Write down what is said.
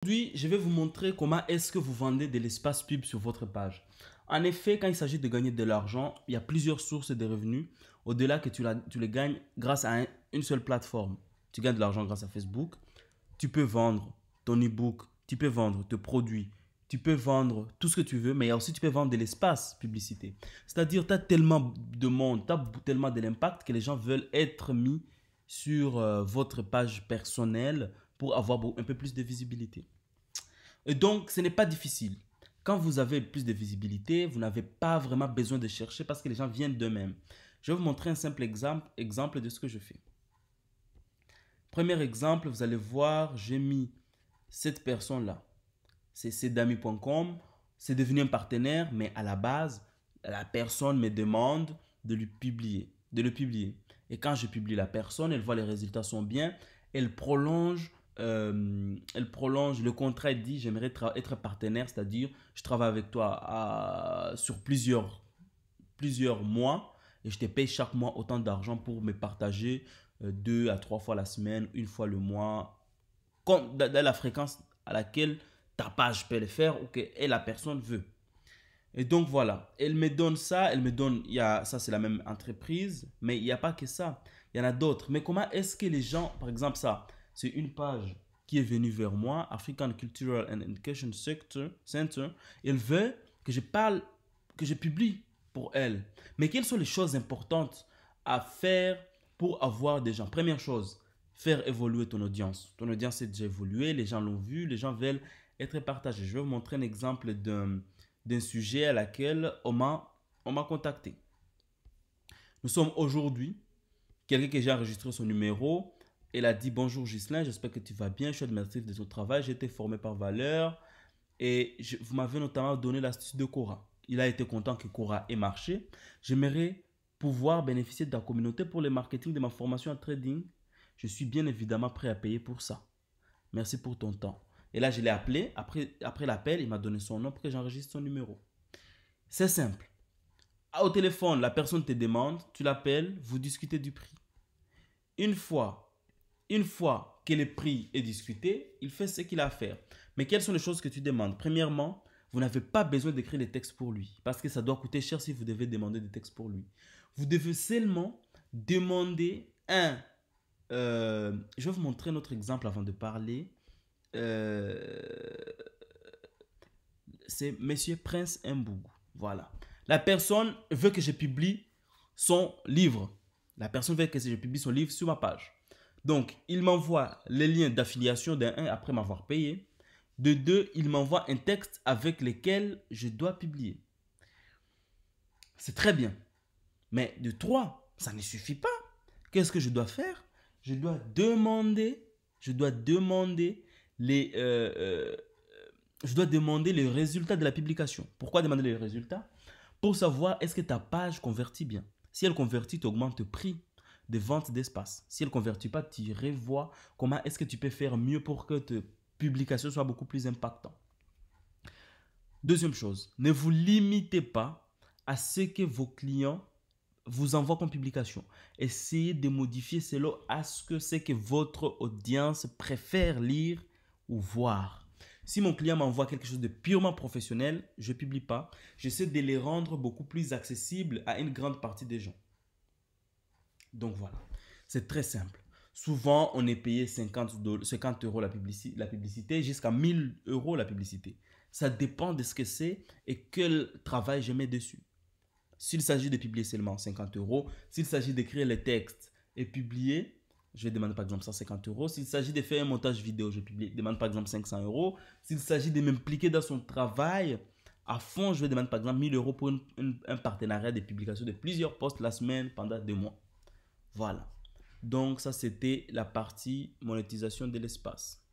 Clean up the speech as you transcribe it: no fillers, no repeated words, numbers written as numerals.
Aujourd'hui, je vais vous montrer comment est-ce que vous vendez de l'espace pub sur votre page. En effet, quand il s'agit de gagner de l'argent, il y a plusieurs sources de revenus. Au-delà que tu les gagnes grâce à une seule plateforme. Tu gagnes de l'argent grâce à Facebook. Tu peux vendre ton e-book, tu peux vendre tes produits, tu peux vendre tout ce que tu veux, mais il y a aussi tu peux vendre de l'espace publicité. C'est-à-dire, tu as tellement de monde, tu as tellement de l'impact que les gens veulent être mis sur votre page personnelle pour avoir un peu plus de visibilité. Et donc, ce n'est pas difficile. Quand vous avez plus de visibilité, vous n'avez pas vraiment besoin de chercher parce que les gens viennent d'eux-mêmes. Je vais vous montrer un simple exemple de ce que je fais. Premier exemple, vous allez voir, j'ai mis cette personne-là. C'est cdami.com. C'est devenu un partenaire, mais à la base, la personne me demande de le publier. Et quand je publie la personne, elle voit les résultats sont bien, elle prolonge le contrat. Elle dit j'aimerais être partenaire, c'est-à-dire je travaille avec toi sur plusieurs mois et je te paye chaque mois autant d'argent pour me partager 2 à 3 fois la semaine, une fois le mois, dans la fréquence à laquelle ta page peut le faire ou que la personne veut. Et donc voilà, elle me donne ça, ça c'est la même entreprise, mais il n'y a pas que ça, il y en a d'autres. Mais comment est-ce que les gens, par exemple ça, c'est une page qui est venue vers moi, African Cultural and Education Center, elle veut que je parle, que je publie pour elle. Mais quelles sont les choses importantes à faire pour avoir des gens? Première chose, faire évoluer ton audience. Ton audience est déjà évoluée, les gens l'ont vu, les gens veulent être partagés. Je vais vous montrer un exemple d'un sujet à laquelle on m'a contacté. Nous sommes aujourd'hui, quelqu'un que j'ai enregistré son numéro, elle a dit bonjour Ghislain, j'espère que tu vas bien, je suis admiratif de ton travail, j'ai été formé par Valeur et vous m'avez notamment donné l'astuce de Quora. Il a été content que Quora ait marché. J'aimerais pouvoir bénéficier de ta communauté pour le marketing de ma formation en trading. Je suis bien évidemment prêt à payer pour ça. Merci pour ton temps. Et là, je l'ai appelé. Après l'appel, il m'a donné son nom pour que j'enregistre son numéro. C'est simple. Au téléphone, la personne te demande, tu l'appelles, vous discutez du prix. Une fois que le prix est discuté, il fait ce qu'il a à faire. Mais quelles sont les choses que tu demandes? Premièrement, vous n'avez pas besoin d'écrire des textes pour lui parce que ça doit coûter cher si vous devez demander des textes pour lui. Vous devez seulement demander je vais vous montrer notre exemple avant de parler. C'est Monsieur Prince Mbougou. Voilà. La personne veut que je publie son livre. La personne veut que je publie son livre sur ma page. Donc, il m'envoie les liens d'affiliation d'un après m'avoir payé. De deux, il m'envoie un texte avec lequel je dois publier. C'est très bien. Mais de trois, ça ne suffit pas. Qu'est-ce que je dois faire? Je dois demander les, je dois demander les résultats de la publication. Pourquoi demander les résultats? Pour savoir est-ce que ta page convertit bien. Si elle convertit, tu augmentes le prix de vente d'espace. Si elle ne convertit pas, tu revois comment est-ce que tu peux faire mieux pour que tes publications soient beaucoup plus impactantes. Deuxième chose, ne vous limitez pas à ce que vos clients vous envoient comme publication. Essayez de modifier selon ce que votre audience préfère lire ou voir. Si mon client m'envoie quelque chose de purement professionnel, je ne publie pas. J'essaie de les rendre beaucoup plus accessibles à une grande partie des gens. Donc voilà, c'est très simple. Souvent, on est payé 50 € la publicité jusqu'à 1000 € la publicité. Ça dépend de ce que c'est et quel travail je mets dessus. S'il s'agit de publier seulement 50 €, s'il s'agit d'écrire les textes et publier, je vais demander par exemple 150 €. S'il s'agit de faire un montage vidéo, je demande par exemple 500 €. S'il s'agit de m'impliquer dans son travail à fond, je vais demander par exemple 1000 € pour un partenariat de publication de plusieurs posts la semaine pendant 2 mois. Voilà. Donc ça, c'était la partie monétisation de l'espace.